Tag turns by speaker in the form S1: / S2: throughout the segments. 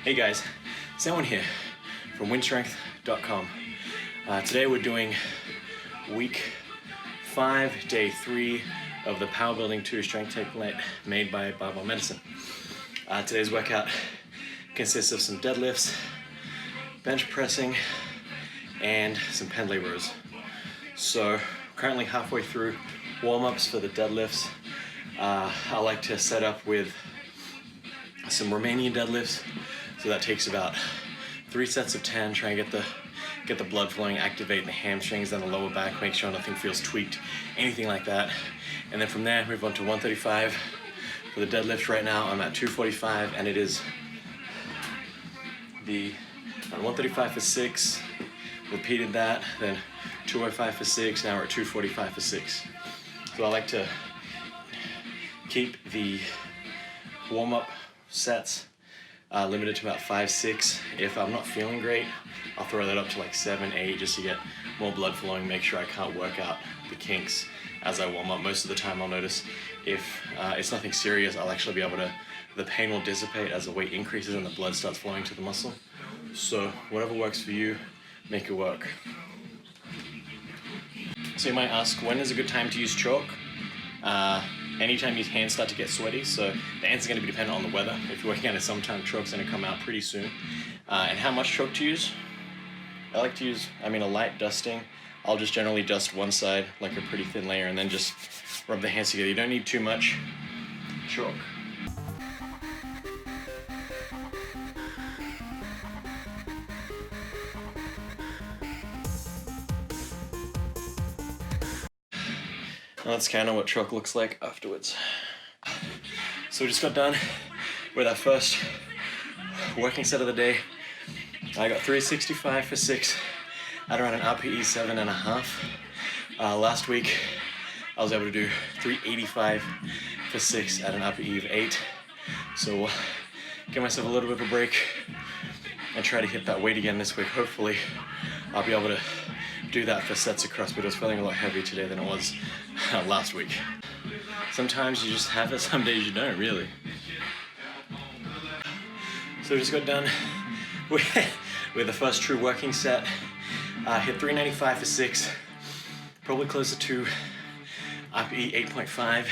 S1: Hey guys, Sam here from WynnStrength.com. Today we're doing week 5, day 3 of the Powerbuilding II strength template made by Barbell Medicine. Today's workout consists of some deadlifts, bench pressing, and some pendlay rows. So currently halfway through warm-ups for the deadlifts. I like to set up with some Romanian deadlifts. So that takes about 3 sets of 10, try and get the blood flowing, activate the hamstrings and the lower back, make sure nothing feels tweaked, anything like that. And then from there, move on to 135 for the deadlift. Right now, I'm at 245, and it is the 135 for 6, repeated that, then 205 for 6, now we're at 245 for 6. So I like to keep the warm-up sets limited to about 5, 6. If I'm not feeling great, I'll throw that up to like 7, 8 just to get more blood flowing, make sure I can't work out the kinks as I warm up. Most of the time I'll notice if it's nothing serious, I'll actually be able to, the pain will dissipate as the weight increases and the blood starts flowing to the muscle. So whatever works for you, make it work. So you might ask, when is a good time to use chalk? Anytime your hands start to get sweaty, so the answer is going to be dependent on the weather. If you're working out in summertime, chalk's going to come out pretty soon. And how much chalk to use? I like to use, a light dusting. I'll just generally dust one side, like a pretty thin layer, and then just rub the hands together. You don't need too much chalk. That's kind of what chalk looks like afterwards. So we just got done with our first working set of the day. I got 365 for 6 at around an RPE 7.5. Last week I was able to do 385 for 6 at an RPE of 8. So we'll give myself a little bit of a break and try to hit that weight again this week. Hopefully I'll be able to do that for sets across, but I was feeling a lot heavier today than it was last week. Sometimes you just have it, some days you don't, really. So we just got done with the first true working set. Hit 395 for 6, probably closer to RPE 8.5.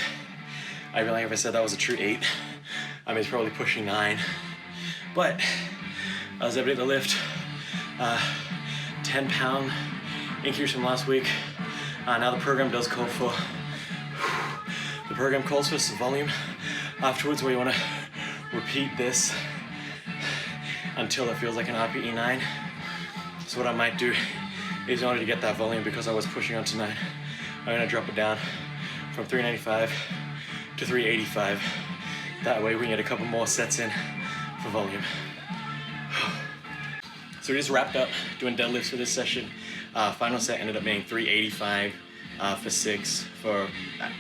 S1: I really, like I said, that was a true 8. It's probably pushing 9, but I was able to get the lift. 10-pound increase from last week. Now the program does call for, some volume afterwards, where you want to repeat this until it feels like an RPE 9. So what I might do is, in order to get that volume, because I was pushing on to 9, I'm going to drop it down from 395 to 385. That way we can get a couple more sets in for volume. So we just wrapped up doing deadlifts for this session. Final set ended up being 385 for 6 for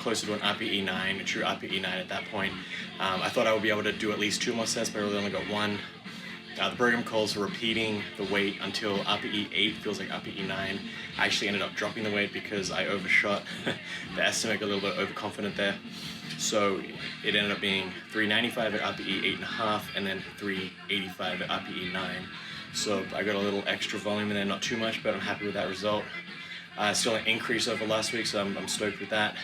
S1: closer to an RPE 9, a true RPE 9 at that point. I thought I would be able to do at least 2 more sets, but I really only got 1. The program calls for repeating the weight until RPE 8 feels like RPE 9. I actually ended up dropping the weight because I overshot the estimate, got a little bit overconfident there. So it ended up being 395 at RPE 8.5 and then 385 at RPE 9. So I got a little extra volume in there, not too much, but I'm happy with that result. Still an increase over last week, so I'm stoked with that.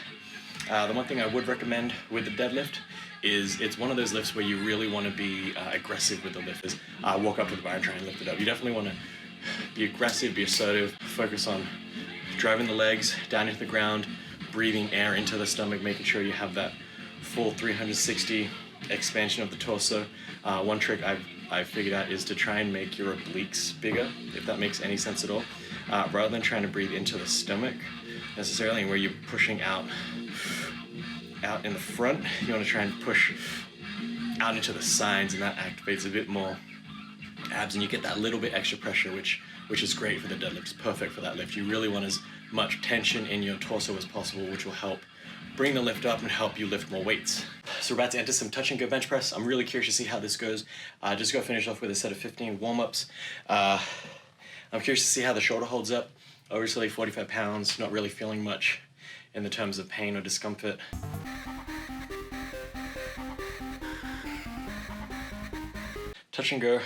S1: The one thing I would recommend with the deadlift is it's one of those lifts where you really want to be aggressive with the lift. Walk up to the bar and try and lift it up. You definitely want to be aggressive, be assertive, focus on driving the legs down into the ground, breathing air into the stomach, making sure you have that full 360 expansion of the torso. One trick I've figured out is to try and make your obliques bigger, if that makes any sense at all. Rather than trying to breathe into the stomach necessarily, where you're pushing out in the front, you want to try and push out into the sides, and that activates a bit more abs, and you get that little bit extra pressure, which is great for the deadlift. It's perfect for that lift. You really want as much tension in your torso as possible, which will help bring the lift up and help you lift more weights. So we're about to enter some touch and go bench press. I'm really curious to see how this goes. Just got to finish off with a set of 15 warm-ups. I'm curious to see how the shoulder holds up. Obviously 45 pounds, not really feeling much in the terms of pain or discomfort. touch and go,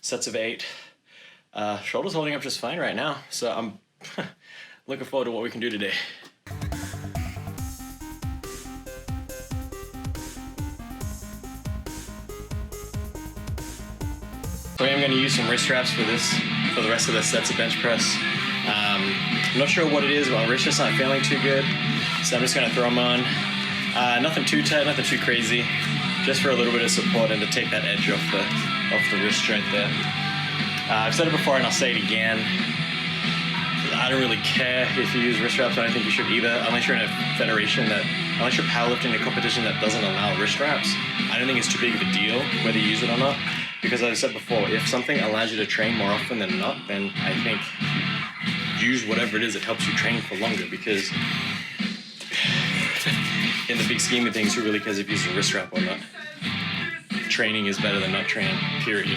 S1: sets of 8. Shoulders holding up just fine right now, so I'm looking forward to what we can do today. So I'm going to use some wrist straps for the rest of the sets of bench press. I'm not sure what it is, but my wrists just aren't feeling too good, so I'm just going to throw them on. Nothing too tight, nothing too crazy, just for a little bit of support and to take that edge off the wrist strength there. I've said it before and I'll say it again. I don't really care if you use wrist straps. I don't think you should either, unless you're in a federation unless you're powerlifting in a competition that doesn't allow wrist straps. I don't think it's too big of a deal whether you use it or not. Because as I said before, if something allows you to train more often than not, then I think use whatever it is that helps you train for longer, because in the big scheme of things, who really cares if you use a wrist strap or not? Training is better than not training, period.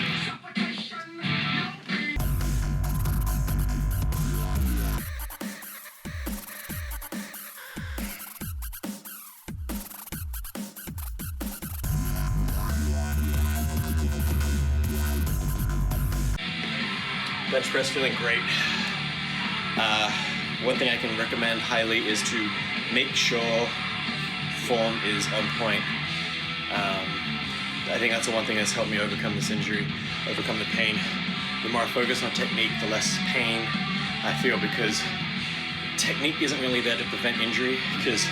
S1: Bench press feeling great. One thing I can recommend highly is to make sure form is on point. I think that's the one thing that's helped me overcome this injury, overcome the pain. The more I focus on technique, the less pain I feel, because technique isn't really there to prevent injury, because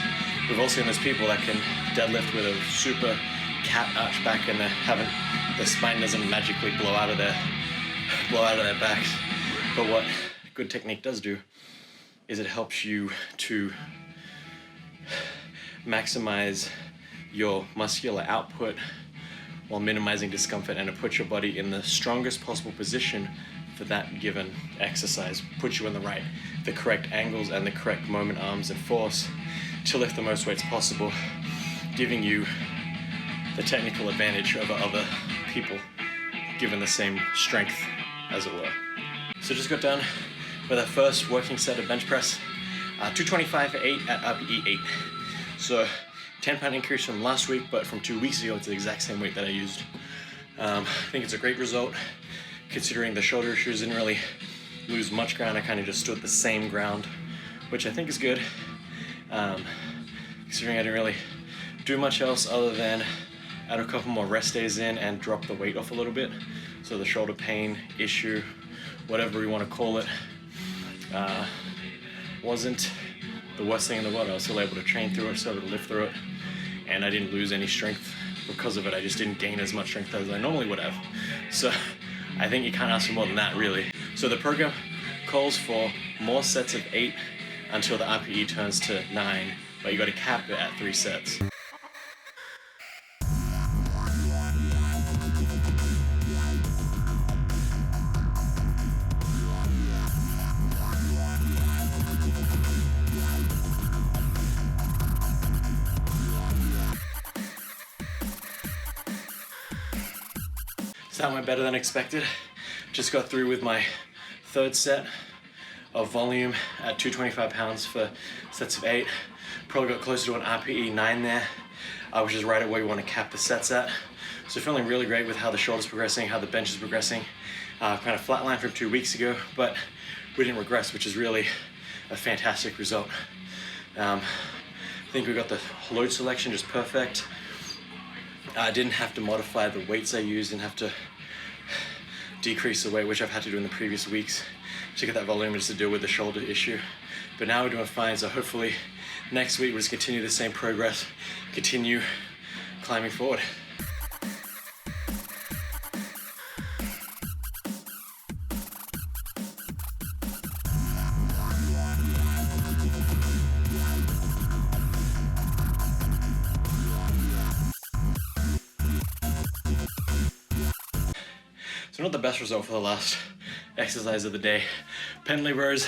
S1: we've all seen those people that can deadlift with a super cat arch back and the spine doesn't magically blow out of their backs. But what good technique does do is it helps you to maximize your muscular output while minimizing discomfort, and to put your body in the strongest possible position for that given exercise. Put you in the correct angles and the correct moment, arms and force to lift the most weights possible, giving you the technical advantage over other people given the same strength, as it were. So just got done with our first working set of bench press, 225 for 8 at RPE 8. So 10-pound increase from last week, but from 2 weeks ago, it's the exact same weight that I used. I think it's a great result, considering the shoulder issues didn't really lose much ground. I kind of just stood the same ground, which I think is good, considering I didn't really do much else other than add a couple more rest days in and drop the weight off a little bit. So the shoulder pain issue, whatever we want to call it, wasn't the worst thing in the world. I was still able to train through it, still able to lift through it, and I didn't lose any strength because of it. I just didn't gain as much strength as I normally would have. So I think you can't ask for more than that, really. So the program calls for more sets of 8 until the RPE turns to 9, but you got to cap it at 3 sets. So that went better than expected. Just got through with my 3rd set of volume at 225 pounds for sets of 8. Probably got closer to an RPE 9 there, which is right at where we want to cap the sets at. So feeling really great with how the shoulder's progressing, how the bench is progressing. Kind of flatlined from 2 weeks ago, but we didn't regress, which is really a fantastic result. I think we got the load selection just perfect. I didn't have to modify the weights I used, didn't have to decrease the weight, which I've had to do in the previous weeks to get that volume just to deal with the shoulder issue. But now we're doing fine, so hopefully next week we'll just continue the same progress, continue climbing forward. So not the best result for the last exercise of the day. Pendlay rows,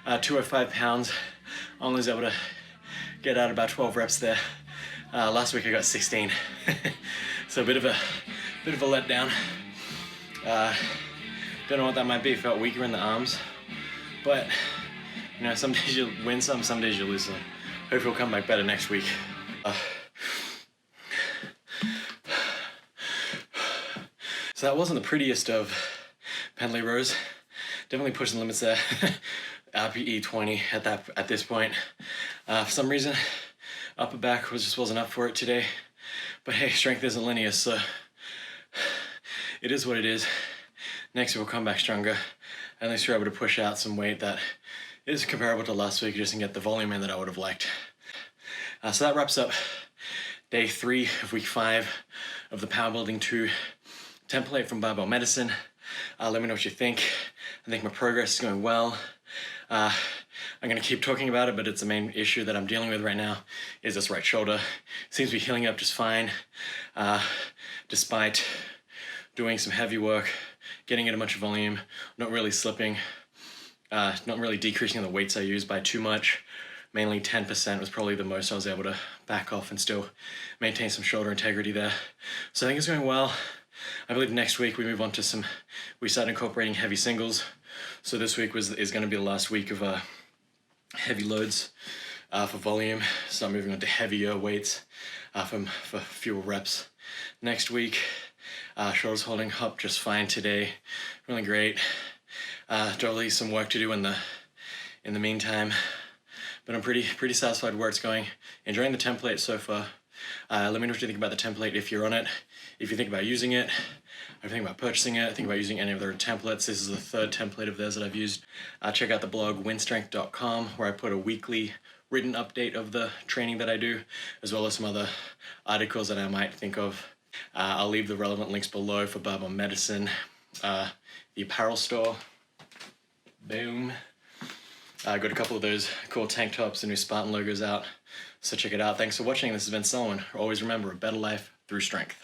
S1: 205 pounds. Only was able to get out about 12 reps there. Last week I got 16. So a bit of a letdown. Don't know what that might be. Felt weaker in the arms, but you know, some days you win some days you lose some. Hopefully we'll come back better next week. So that wasn't the prettiest of pendlay rows. Definitely pushing the limits there. RPE 20 at this point. For some reason, upper back just wasn't up for it today. But hey, strength isn't linear, so it is what it is. Next we'll come back stronger. At least we're able to push out some weight that is comparable to last week, just to get the volume in that I would have liked. So that wraps up day 3 of week 5 of the Powerbuilding II template from Barbell Medicine. Let me know what you think. I think my progress is going well. I'm going to keep talking about it, but it's the main issue that I'm dealing with right now is this right shoulder. It seems to be healing up just fine, despite doing some heavy work, getting in a bunch of volume, not really slipping, not really decreasing the weights I use by too much. Mainly 10% was probably the most I was able to back off and still maintain some shoulder integrity there. So I think it's going well. I believe next week we move on to we start incorporating heavy singles. So this week is going to be the last week of heavy loads for volume. So I'm moving on to heavier weights for fewer reps. Next week, shoulders holding up just fine today. Really great. Totally some work to do in the meantime. But I'm pretty satisfied where it's going. Enjoying the template so far. Let me know what you think about the template if you're on it. If you think about using it, if you think about purchasing it, think about using any of their templates. This is the 3rd template of theirs that I've used. Check out the blog WynnStrength.com, where I put a weekly written update of the training that I do, as well as some other articles that I might think of. I'll leave the relevant links below for Barbell Medicine, the apparel store. Boom. I got a couple of those cool tank tops and new Spartan logos out, so check it out. Thanks for watching. This has been Solomon. Always remember, a better life through strength.